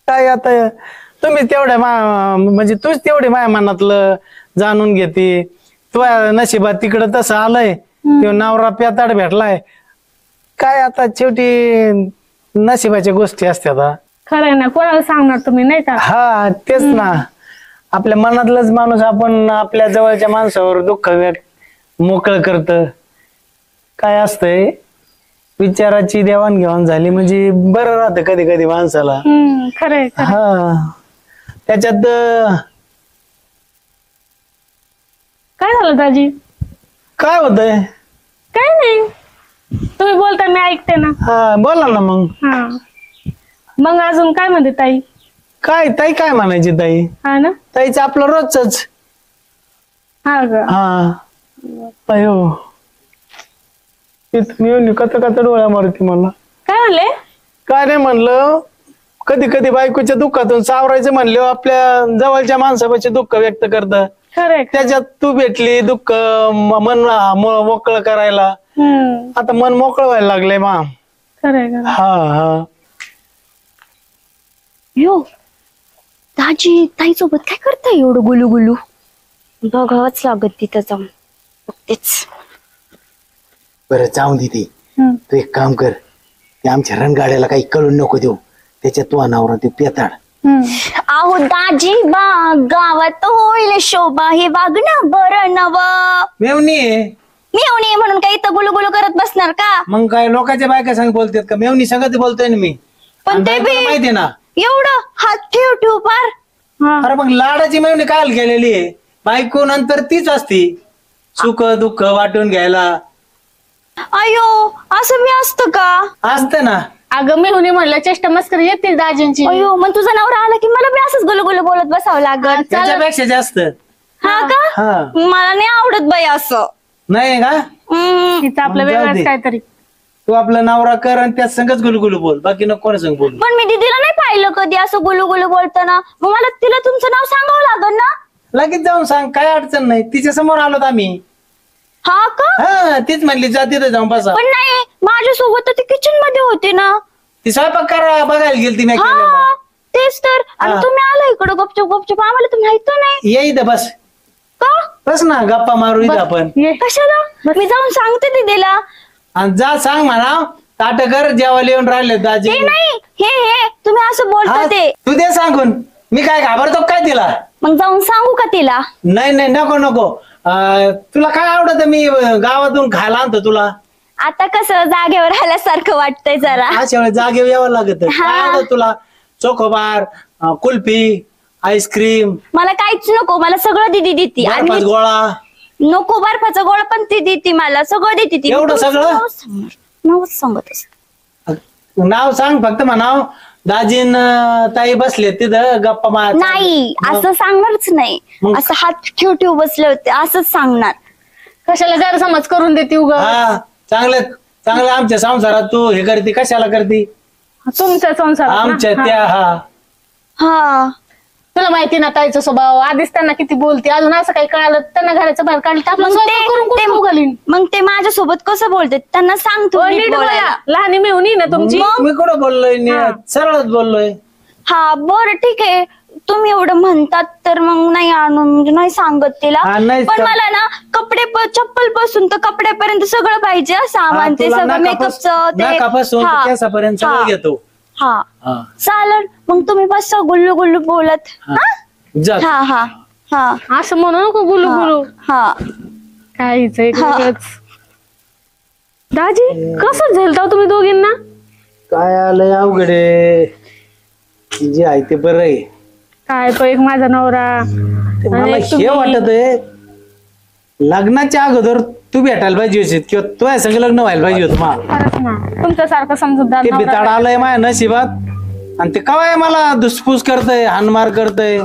काय आता तुम्ही तेवढ्या म्हणजे तूच तेवढे माझ्या मनातलं जाणून घेते. तुझ्या नशिबात तिकडं तसं आलंय, तो नवरा पेताड भेटलाय. काय आता शेवटी नशिबाच्या गोष्टी असतात.
खरंय ना, कोणाला सांगणार तुम्ही नाही का?
हा तेच ना, आपल्या मनातलंच माणूस आपण आपल्या जवळच्या माणसावर दुःख मोकळं करत. काय असतंय, विचाराची देवाणघेवाण झाली म्हणजे बरं राहतं कधी कधी माणसाला.
खरंय.
हा त्याच्यात
काय झालं दाजी?
काय होतंय?
काय नाही, तुम्ही बोलता मी ऐकते ना.
हा बोला ना मग.
हा मग अजून काय म्हणते ताई?
काय ताई काय म्हणायची ताई?
हा ना.
ताईचं आपलं रोजच.
हा ग.
हा अयो मी कथ कथ डोळ्या मारते मला.
काय म्हणले?
काय नाही म्हणलं, कधी कधी बायकोच्या दुःखातून सावरायचं म्हणलं आपल्या जवळच्या माणसापाशी दुःख व्यक्त करत.
खरंय.
त्याच्यात तू भेटली दुःख मन मोकळं करायला. आता मन मोकळं व्हायला लागलंय मा.
खरंय.
हा हा.
यो दाजी ताई सोबत काय करताय एवढं गुलू गुलू? बघावंच लागत तिथं जाऊन बघतेच.
बरं जाऊन दे ते. तू एक काम कर, ते आमच्या रणगाड्याला काही कळून नको देऊ, त्याच्यात तू अनावर ते पेताड.
आहो दाजी बा गावात होईल शोभा, हे वागणं बरं नव.
मेवणी आहे
मी येऊन ये म्हणून काही इथं गुलू गुलू करत बसणार का?
मग काय लोकांच्या बायका सांग बोलतात का? मेवणी सांगत बोलतोय ना मी.
पण
आणि
ते
बायकोला
बी
माहितीये ना.
एवढं हात ठेव ठेव पार.
अरे मग लाडाची मेवणी काल केलेली आहे, बायको नंतर तीच असती सुख दुःख वाटून घ्यायला.
अयो असं मी असतं का?
असतं ना.
अगं मी हुनी म्हणलं चेष्टा मस्करी येते दाजींची.
अयो मग तुझा नवरा आला की मला बी असंच गुलू गुलू बोलत बसावं लागत.
त्याच्यापेक्षा जास्त.
हा का?
हा
मला नाही आवडत बाई असं.
नाही का?
तिचं आपलं
जाऊ दे.
वेगळंच काहीतरी.
तू आपला नवरा कर आणि त्यात संगच गुलगुलू बोल, बाकी नको कोणा संग बोल.
पण मी दीदीला नाही पाहिलं कधी असं गुलू गुलू बोलताना. मग मला तिला तुमचं नाव सांगावं लागल ना?
लगेच जाऊन सांग, काय अडचण नाही. तिच्या समोर आलोत आम्ही.
हा का?
हा तीच म्हणली जा तिथं जाऊन बसा.
पण नाही माझ्यासोबत तर ती किचन मध्ये होती ना.
ती स्वयंपाक करा बघायला गेली ती.
हा तेच तर. आणि
हा.
तुम्ही आला इकडं गपचूप गपचूप, आम्हाला तर माहित नाही.
ये इथं बस.
का?
बस ना, गप्पा मारू इथं आपण.
ये.
कशाला? मी जाऊन सांगते दीदीला.
आणि जा सांग म्हणा ताट कर जेवायला येऊन राहिले दाजी.
ते नाही हे तुम्ही असं बोलता
हा,
ते.
तू दे सांगून. मी काय घाबरतो काय तिला?
मग जाऊन सांगू का तिला?
नाही नाही नको नको. तुला काय आवडत मी गावातून खायला आणतो तुला.
आता कसं जागेवर आल्यासारखं वाटतंय जरा.
अशा वेळेस जागेवर यावं लागत. काय आवडत तुला? चोकोबार, कुल्फी, आईस्क्रीम,
मला काहीच नको, मला सगळं दीदी देते. आणि
बर्फाचा गोळा.
नको बर्फाचा गोळा पण ती देते, मला सगळं देते ती.
एवढं सगळं?
नावच सांगत असते.
नाव सांग फक्त म्हणाव. दाजीन ताई बसले तिथं गप्पा मार.
नाही असं सांगणारच नाही.
मग?
असं हात ठेव ठेव बसले होते असंच सांगणार.
कशाला गैरसमज करून देते उग.
हा चांगलं चांगलं आमच्या संसारात तू हे करते कशाला करते?
तुमच्या संसारात ना?
आमच्या
हा.
त्या
हा
तुला माहिती ना ताईचा स्वभाव, आधीच त्यांना किती बोलते, अजून असं काही कळालं त्यांना घराच्या बाहेर काढलं तर आपलं
मग
स्वयंपाक करून
ते-
कुठं घालीन?
मग ते माझ्यासोबत कसं बोलते त्यांना सांगतो नीट
नीट
बोलायला.
बोला. लहानी मेहुणी ना तुमची.
मी कुठं बोललोय सरळच बोललोय.
हा बरं ठीक आहे, तुम्ही एवढं म्हणतात तर मग नाही आणून म्हणजे नाही सांगत तिला.
हा, नाही
पण
सांग-
मला ना चप्पल पासून तर कपड्यापर्यंत सगळं पाहिजे हं, सामान ते सगळं मेकअपचं ते
नाकापासून
हा.
केसापर्यंत सगळं
हा.
घेतो.
हा
हा.
चालेल मग तुम्ही बस गुल्लू गुल्लू बोलत.
हा.
हा
जा.
हा हा हा
असं म्हणू नको गुलू गुलू.
हा
काहीच एक वेगळंच. दाजी कसं झेलता तुम्ही दोघींना?
काय आलंय अवघड आहे. जे आहे ते बरं आहे.
काय तो एक माझा नवरा
ते मला
आणि
हे
तुम्ही-
वाटत आहे लग्नाच्या अगोदर तू भेटायला पाहिजे होती किंवा तुझ्या संग लग्न व्हायला पाहिजे होतं मला.
खरंच ना तुमच्यासारखं समजूतदार
ते
नवरा
बिताड आलंय माझ्या नशिबात आणि ते कवाय मला धुसफूस करतय हानमार करतय.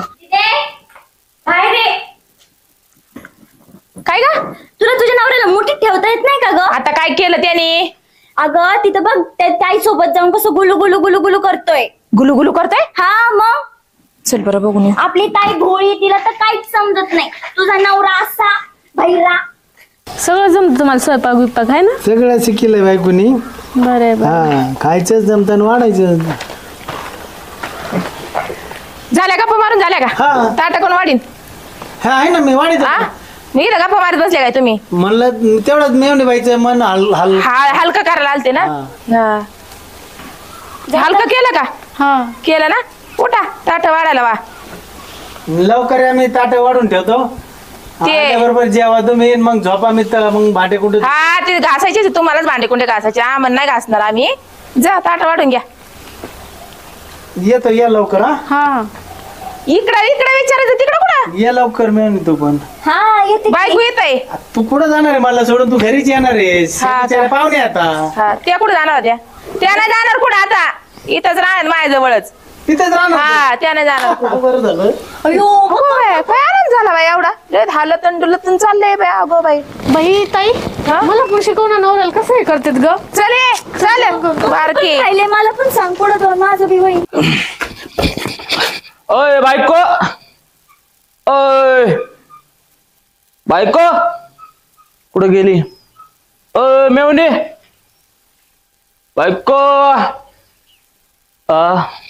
काय ग तुला तुझ्या नवऱ्याला मुठीत ठेवता येत नाही का ग?
आता काय केलं त्याने?
अगं तिथं बघ त्या ताई सोबत जाऊन कसं गुलू गुलू गुलू गुलू करतोय.
गुलू गुलू करतोय.
हा मग
चल बरं बघून येऊ.
आपली ताई भोळी, तिला तर काहीच समजत नाही. तुझा नवरा असा भैरा.
सगळं जमत तुम्हाला स्वयंपाक बिपाक आहे ना?
सगळं शिकलंय बायकोनी.
बरं आहे.
हा खायचंच जमतं वाढायचं.
झाल्या गप्पा मारून झाल्या का?
हा.
ताटा कोण वाढीन?
हा आहे ना मी वाढायचं.
हा मी इथं गप्पा मारत बसले काय तुम्ही?
म्हणलं तेवढंच मेवणी बाईचं मन हल
हलकं करायला आलते ना.
हा.
हलकं केलं का?
हा
केलं ना. उठा ताट वाढायला वा.
लवकर आम्ही ताट वाढून ठेवतो. बरोबर जेवा तुम्ही मग झोपा मी तर मग भांडे कुठे.
हा ते घासायचे तुम्हालाच भांडे कुंडे घासायचे. आम्हाला नाही घासणार आम्ही. जा ताट वाढून घ्या.
येतो या लवकर. हा
हा
इकडं विचारायचं तिकडं कुठं?
या लवकर मेवणी तू पण.
हा येते.
बायको येत आहे.
तू कुठं जाणार आहे मला सोडून? तू घरीच येणार आहेस.
हा,
बिचाऱ्या पाहुणे आता
हा त्या कुठं जाणार होत्या? त्या नाही जाणार कुठं आता. इथंच राहणार माझ्याजवळच.
तिथेच राहणार.
हा त्या नाही जाणार कुठं.
बरं झालं.
होय, काय आनंद झाला बाई एवढा. लय हालतून डुलतून चाललंय बाई. अगो बाई.
बाई ताई मला पण शिकवणार नवऱ्याला कसं हे करतात ग?
चल बारकी.
राहिले मला पण सांग पुढं दोन माझं बी होईल.
ओय बायको, ओय बायको कुठं गेली? ओय मेवणे बायको.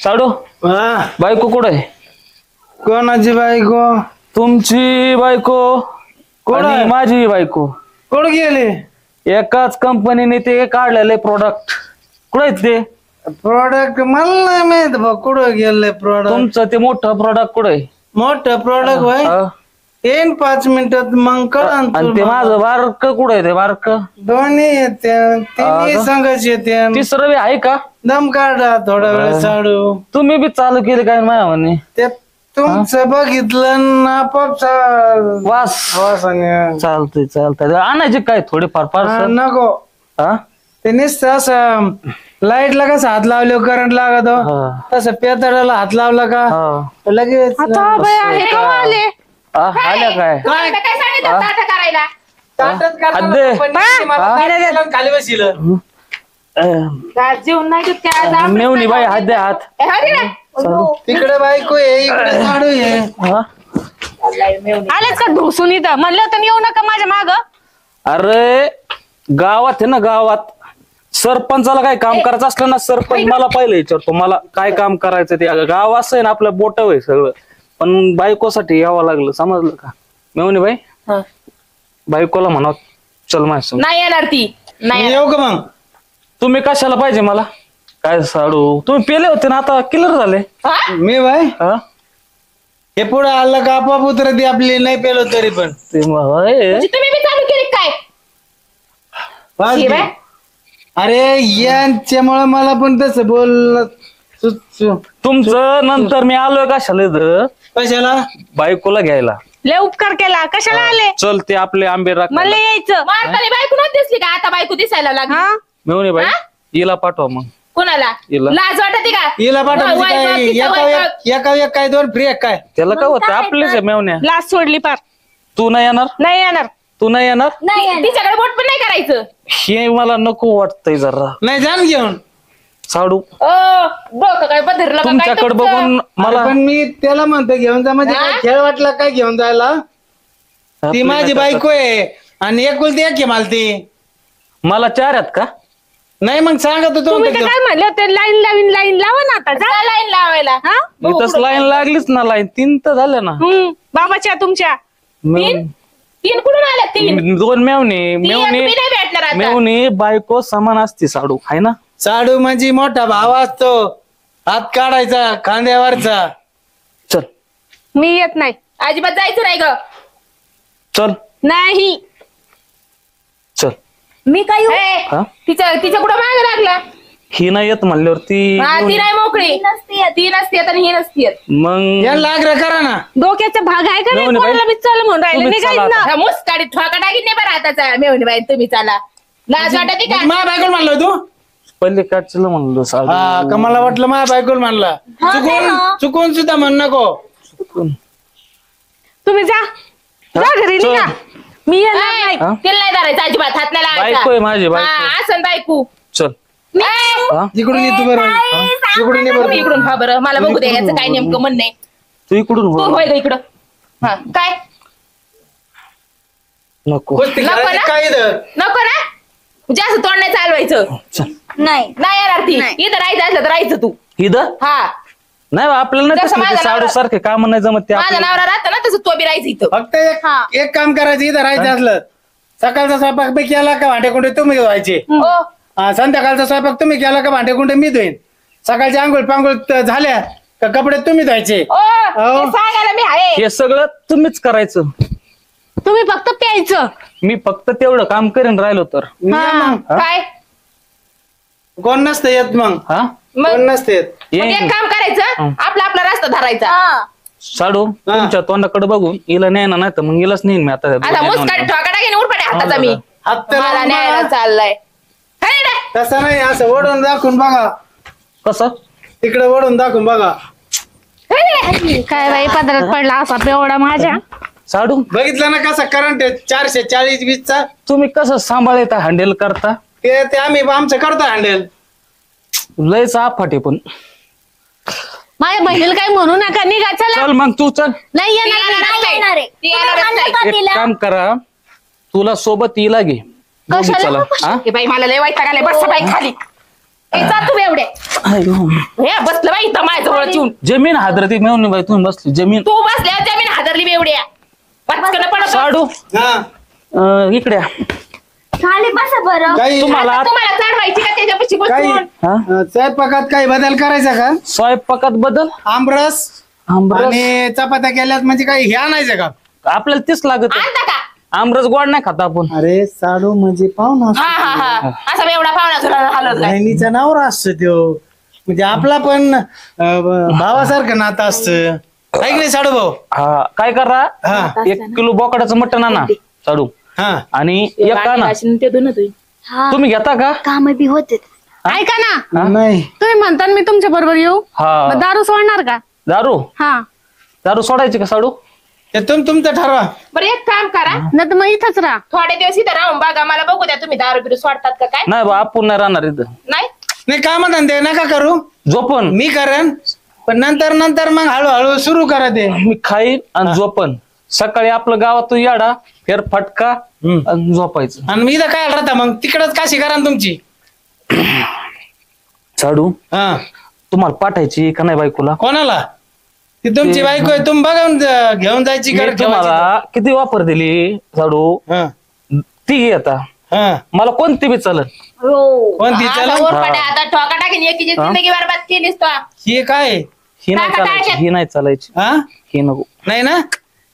साडू
हा
बायको कुठं आहे?
कोणाची बायको?
तुमची बायको
कोण आहे?
आणि माझी बायको
कोण गेले?
एकाच कंपनीने ते काढलेले प्रोडक्ट. कुठे आहेत ते?
प्रोडक्ट मला नाही माहित बा कुठं गेले प्रोडक्ट.
तुमचं ते मोठं प्रोडक्ट कुठे आहे?
मोठं प्रोडक्ट होय.
हा.
येईन 5 मिनिटात मग कळन
आणि ते
तुला.
माझं बारक कुठे आहे? ते बारक
दोन्ही येते तिन्ही
का?
संघच येते.
तिसरं बी आहे का?
दम काढा थोडा वेळ साडू.
तुम्ही बी चालू केले काय माझ्या म्हणे?
ते तुमचं बघितलं ना आपोआप
वास
वासाने.
चालतंय चालतंय. आणायचे काय थोडेफार
हा,
पार्सल?
नको
हा
ते नुसतं असं लाईटला कसं हात लावले करंट लागतो
हा.
तसं पेताळाला हात लावला का
हा.
लगेच
आता बाई आहे का आले?
आल्या काय?
काय सांगितलं ताट करायला?
ताटात काढला
अद्दे.
ना, पण मला ताट दिलं आणि खाली बसिलं.
जेवण नाही देत काय आज?
मेवणी बाई हात द्या हात.
ए, हो तिकडे.
तिकडे बायको आहे इकडे साडू आहे.
हा?
आलेच का ढोसून इथं? म्हणलं होतं येऊ नका माझ्या माग.
अरे गावात आहे ना, गावात सरपंचाला काय काम करायचं असलं ना, सरपंच मला पहिले विचारतो मला काय काम करायचं ते. गाव असं आहे ना आपलं बोट आहे सगळं. पण बायकोसाठी यावं लागलं, समजलं का? मेवणी बाई
हा.
बायकोला म्हणा चल माझ्या.
नाही येणार ती. नाही
मी येऊ का मग?
तुम्ही कशाला पाहिजे मला? काय साडू तुम्ही पेले होते ना, आता क्लिअर झाले.
मी बाय
हा?
हे पुढे आलं का आपोआप उतरती आपली नाही पेलो तरी पण.
ते होय.
तुम्ही बी चालू केली काय?
बस
हे
की.
बाय.
अरे यांच्यामुळे मला पण तसं बोल.
तुमचं नंतर मी आलोय कशाला इथं?
कशाला?
बायकोला घ्यायला.
लय उपकार केला. कशाला आले?
चल ते आपले आंबे राख.
मला यायचं.
म्हातारी बायको नव्हती दिसली का? आता बायको दिसायला लागली.
हा
मेवणी बाई हिला पाठवा मग.
कोणाला?
हिला.
लाज वाटते का?
हिला पाठवली
वय
काय?
बघ, तिचं वय बघ.
एका काय 2 फ्री एक काय?
त्याला काय होतं? आपलेच आहे मेवण्या.
लाच सोडली पार.
तू नाही येणार?
नाही येणार.
तू नाही येणार?
नाही
तिच्याकडे बोट पण नाही करायचं.
हे मला नको वाटतंय जरा.
नाही जाण घेऊन.
साडू
डोकं काय बदललं का काय
तुमच्याकडे
तुमचं?
बघून मला
पण मी त्याला म्हणतो घेऊन जा म्हणजे काय खेळ वाटला काय घेऊन जायला ती माझी बायको आहे आणि एकुलती एक आहे मला ती
मला 4 आहेत का?
नाही मग सांगत होतो
तुम्ही तर काय म्हणले होते लाईन लावा ना आता जा.
जा लाईन लावायला
हा?
इथंच लाईन लागलीच ना लाईन 3 तर झाल्या ना.
बाबाच्या तुमच्या
मेवणी-
3 कुठून आल्या 3?
2 मेवणी
मी नाही भेटणार आता.
मेवणी बायको समान असते साडू आहे ना.
साडू म्हणजे मोठा भाव असतो हात काढायचा खांद्यावरचा.
चल
मी येत नाही.
अजिबात जायचं नाही ग.
चल
नाही
चल.
मी काय येऊ?
हा
तिचं कुठं मागे लागला?
ही नाही येत म्हणल्यावरती
हा ती नाही मोकळी.
नसती येत.
ती नसते आणि ही नसते येत.
मग
यांना आग्रह करा ना.
डोक्याचा भाग आहे का नाही?
मेवणी बाई,
कोणाला मी चल म्हणून राहिले
तुम्हीच
निघायच
चला
ना.
आता.
हा, मुस्काडी ठोका टाकीत नाही बरं आताचा मेवणी बाई तुम्ही चाला. लाज वाटते का?
माझ्या बायकोला म्हणलं तू
पहिले काढचं म्हणलो साडू.
हा का मला वाटलं माझ्या बायकोला म्हणला चुकून सुद्धा म्हण नको.
तुम्ही जा घरी
चल.
निघा. मी येणार नाही.
हा?
तिला नाही धरायचं अजिबात हात नाही
बायको आहे माझी बायको.
हा, असं बायको.
चल हा?
इकडून ये तू बरं इकडून ये बरं.
तुम्ही इकडून हा बरं मला बघू दे याचं काय नेमकं म्हणणं आहे.
तू इकडून
तू
हो.
होय ग इकडं. हा काय
नको
कुस्ती
नको
खेळायची
ना?
काय इथं?
नको ना जास्त तोंड नाही चालवायचं.
चल
नाही.
नाही येणार ती इथं राहायचं असलं तर राहायचं तू.
इथं
हा
नाही बा, आपल्याला नाही
जसं
तसलं ते
माझा
साडू
नवरा-
सारखे काम नाही जमत ते
माझा
आपल्याला.
नवरा राहतो ना तसं तो बी राहायचं इथं.
फक्त एक काम करायचं इथं राहायचं असलं सकाळचा स्वयंपाक मी केला का भांडे कुंडे तुम्ही धुवायचे.
ओ
संध्याकाळचा स्वयंपाक तुम्ही केला का भांडे कुंडे मी धुईन. सकाळची आंघोळ पांघोळ झाल्या का कपडे तुम्ही धुवायचे.
ओ ते सांगायला मी आहे.
हे सगळं तुम्हीच करायचं.
तुम्ही फक्त प्यायचं.
मी फक्त तेवढं काम करेन राहिलो तर.
या मग.
काय
कोण नसतं येत मग
हा
मग
कोण नसते येत.
मग एक
येईन.
काम करायचं आपला रस्ता धरायचा.
साडू तुमच्या तोंडाकडे बघून हिला नेणार नाही तर मग हिलाच नेईन मी आता.
आता मुस्काडी ठोका टाकेन उरपडे हाताचा मी.
हात तर
मला
लावून
न्यायला
बघा.
चाललाय. हाय ना?
तसं नाही असं ओढून दाखवून बघा
कसं
तिकडे ओढून दाखवून बघा.
हाय ना?
काय बाई पदरात पडला असा बेवडा माझ्या.
साडू
बघितलं ना कसा करंट आहे 440-20चा.
तुम्ही कसं सांभाळता हँडल करता.
ते आम्ही आमचं करतो हँडल.
लयच आफाटे पण.
माझ्या बहिणीला काही म्हणू नका. निघा चला.
चल मग तू चल.
नाही
ती
येणार
येणारच
नाही.
नाही.
येणार आहे.
ती येणारच
तुम्ही
नाही.
म्हणलं का
एक
तिला?
काम करा तुला सोबत हिला घे. दोघी चला हा?
हे बाई मला लय वैताग आलाय. बस बाई खाली. ए, जा तू एवढे
अयो.
हे बसलं बाई इथं माझ्या जवळ येऊन.
जमीन हादरती मेवणी बाई तुम्ही बसली जमीन.
तू बसल्या जमीन हादरली एवढ्या पटकन पडत.
साडू
हा
इकडे या.
खाली बसा बरं.
काही
तुम्हाला
तुम्हाला चढवायची का त्याच्यापाशी
काही
बसून?
हा?
स्वयंपाकात काही बदल करायचा का.
स्वयंपाकात बदल
आमरस
आमरस
आणि चपात्या केल्यात म्हणजे काही हे आणायचं का.
आपल्याला तेच लागत
आणता का?
आमरस गोड नाही खाता आपण.
अरे साडू म्हणजे पाहुणा
हा हा हा असा एवढा पाहुणा तुला हलत नाही.
बहिणीचा नवरा असतो त्यो म्हणजे आपला पण भावासारखं नातं असतं. ऐक नाही साडू भाऊ.
हा काय करा
हा
1 किलो बोकडाचं मटण आणा साडू
हा
आणि एक आणा.
ते दोन तुम्ही
हा
तुम्ही घेता का.
काम बी होते.
ऐका ना.
नाही
तुम्ही म्हणता ना मी तुमच्या बरोबर येऊ.
हा
मग दारू सोडणार का.
दारू
हा
दारू सोडायची का साडू.
ते तुमचं ठरवा.
बरं एक काम करा
नाही तर मग इथंच राहा.
थोडे दिवस इथं राहून बघा मला बघू द्या तुम्ही दारू बिरू सोडतात का काय.
नाही बा आपण नाही राहणार इथं.
नाही
नाही काम धंदे नका करू
झोपन
मी करेन पण नंतर मग हळूहळू सुरू करा ते.
मी खाईन आणि झोपन. सकाळी आपलं गावातून याडा फेर फटका आणि झोपायचं.
आणि मी इथं काय राहता मग तिकडच काशी करा ना तुमची.
साडू
हा
तुम्हाला पाठायची का नाही बायकोला.
कोणाला ती तुमची बायको आहे तुम्ही बघा घेऊन जायची
मी
गरज
तुम्हाला किती वापर दिली साडू
हा
ती घे आता.
हा
मला कोणती बी चालत.
कोणती
आता
चला
उरफाट्या, आता ठोका टाकीन एकीची जिंदगी बरबाद केलीस तो.
ही काय
ही नाही
टाका
चालायची
टाका.
ही नाही चालायची
हा
ही नको.
नाही ना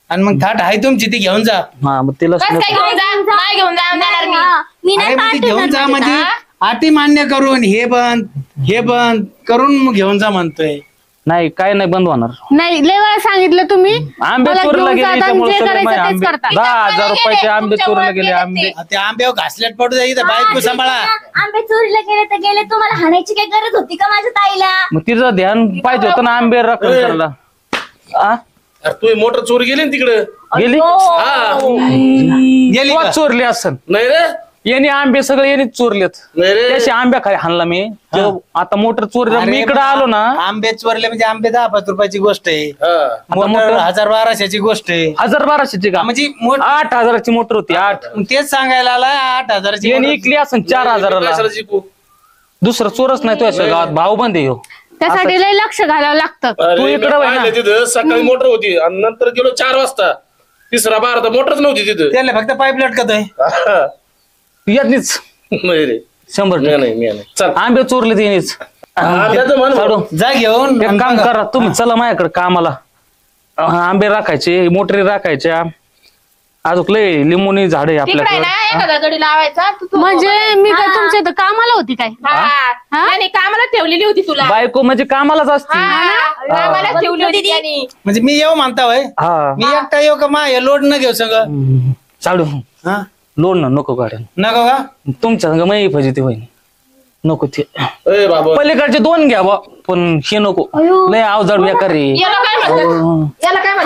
आणि मग थाट आहे तुमची ती घेऊन जा.
हा मग तिला
कस काय घेऊन जा नाही घेऊन जा देणार मी.
मी
अरे
नाही
मग ती घेऊन जा म्हणजे
हा?
अटी मान्य करून हे बंद करून मग घेऊन जा म्हणतोय.
नाही काय नाही बंद होणार.
नाही लय वेळा सांगितलं तुम्ही.
आंबे
मला
चोरीला
घेऊन
गेले
जा, आणि
त्यामुळे
जे
सगळे
करायचं
माझे
तेच
आंबे
करता.
10,000 रुपयाचे आंबे चोरीला गेले आंबे.
ते आंब्यावर घासलेट पडू द्या इथं बायको सांभाळा.
आंबे चोरीला गेले तर गेले. तुम्हाला हाणायची काय गरज होती का माझ्या ताईला.
मग तिचं ध्यान पाहिजे होतं ना आंबे राखून करायला. आ?
अरे तू मोटर चोरी गेली ना तिकडे
गेली
हा
गेली
तू
का?
चोरली असन.
नाही रे
यांनी आंबे सगळे यांनी चोरलेत
नाही रे.
त्याशी आंब्या खाली हाणला मी आता मोटर चोरला मी इकडे आलो ना
आंबे चोरले म्हणजे आंबे 10-5 रुपयाची गोष्ट आहे.
हा.
मोटर 1000-1200ची गोष्ट आहे.
1200ची का
म्हणजे
8,000ची मोटर होती 8
तेच सांगायला आला 8000ची
यांनी इकली असं 4,000ला
कशाला शिकू?
दुसरं चोरच नाही तो गावात भाऊ बंद आहे ह्यो.
त्यासाठी लय लक्ष घालावं लागतं.
अरे,
तू
मी
इकडं वळ ना.
पाहिलं तिथं सकाळी मोटर होती आणि नंतर गेलो 4 वाजता तिसरा बारा मोटरच नव्हती तिथं.
त्याला फक्त पाईप लटकतोय.
यांनीच
नाही रे
100
मी नाही चल
आंबे चोरले त्यांनीच
आंब्याचं म्हण
साडू
जा घेऊन
एक
आणि
काम
बघा.
करा तुम्ही चला माझ्याकडे कामाला आंबे राखायचे मोटरी राखायच्या अजून लय लिंबूनी झाड आहे
तिकडे आहे
आपल्याकडे
ना एखादा गडी लावायचा
म्हणजे मी काय तुमच्या इथं कामाला होती काय?
त्याने कामाला ठेवलेली होती तुला
बायको म्हणजे कामालाच असते
कामाला ठेवली होती त्याने.
म्हणजे मी येऊ म्हणता होय
हा
मी एकटा येऊ का मा लोड न घेऊ सगळं
चालू
हा
लोन ना नको गाड्या
नको का
तुमच्या संग माही पाहिजे ते होईन नको ते
ए बाबा
पलीकडचे 2 घ्या बा पण हे नको लय अवजड बेकार रे
याला काय म्हणतात याला काय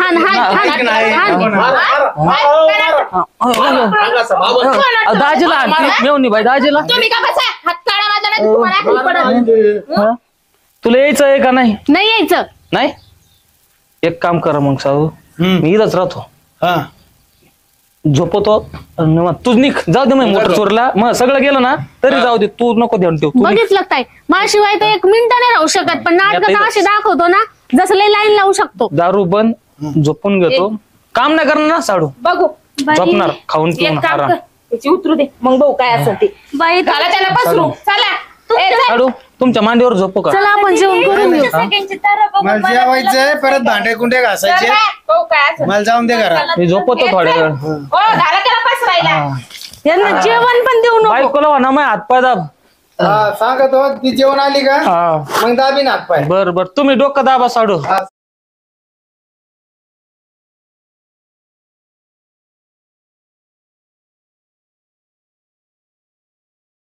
दाजीला मेवणी बाई दाजीला
तुम्ही का बसा हात काढा माझा नाही तुम्हाला खाली पडत.
हा? तुला यायचं आहे का नाही
नाही यायचं.
नाही एक काम करा मग साधू मी इथंच राहतो
हा
झोपतो आणि मग तू निघ जाऊ दे मग मोटर चोरला मग सगळं गेलं ना तरी जाऊ दे तू नको ध्यान ठेव तू निघ.
बघितलं काय माझ्याशिवाय तर 1 मिनिट नाही राहू शकत पण नाटक असे दाखवतो ना जसं लय लाईन लावू शकतो.
दारू बंद झोपून घेतो काम नाही करणार ना साडू
बघू
झोपणार खाऊन पिऊन
एक काम
आराम
कर त्याची उतरू दे मग बघू काय असेल ते
बाई
घाला त्याला पसरू चला ए, चल.
साडू तुमच्या मांडीवर झोपू का
चला आपण जेवण करून घेऊ.
सगळ्यांची तारा बघून
मला जेवायचंय परत भांडे कुंडे घासायचे
चला, बघू काय असेल.
मला जाऊन दे घरात
मी झोपतो थोड्या वेळ
हो घाला त्याला पसरायला
यांना जेवण पण देऊ नको.
बायकोला म्हणा मग हातपाय दाब
सांगत हो ती जेवण आली का
हा
मग दाबीन हात पाय
बर बर तुम्ही डोकं दाबा साडू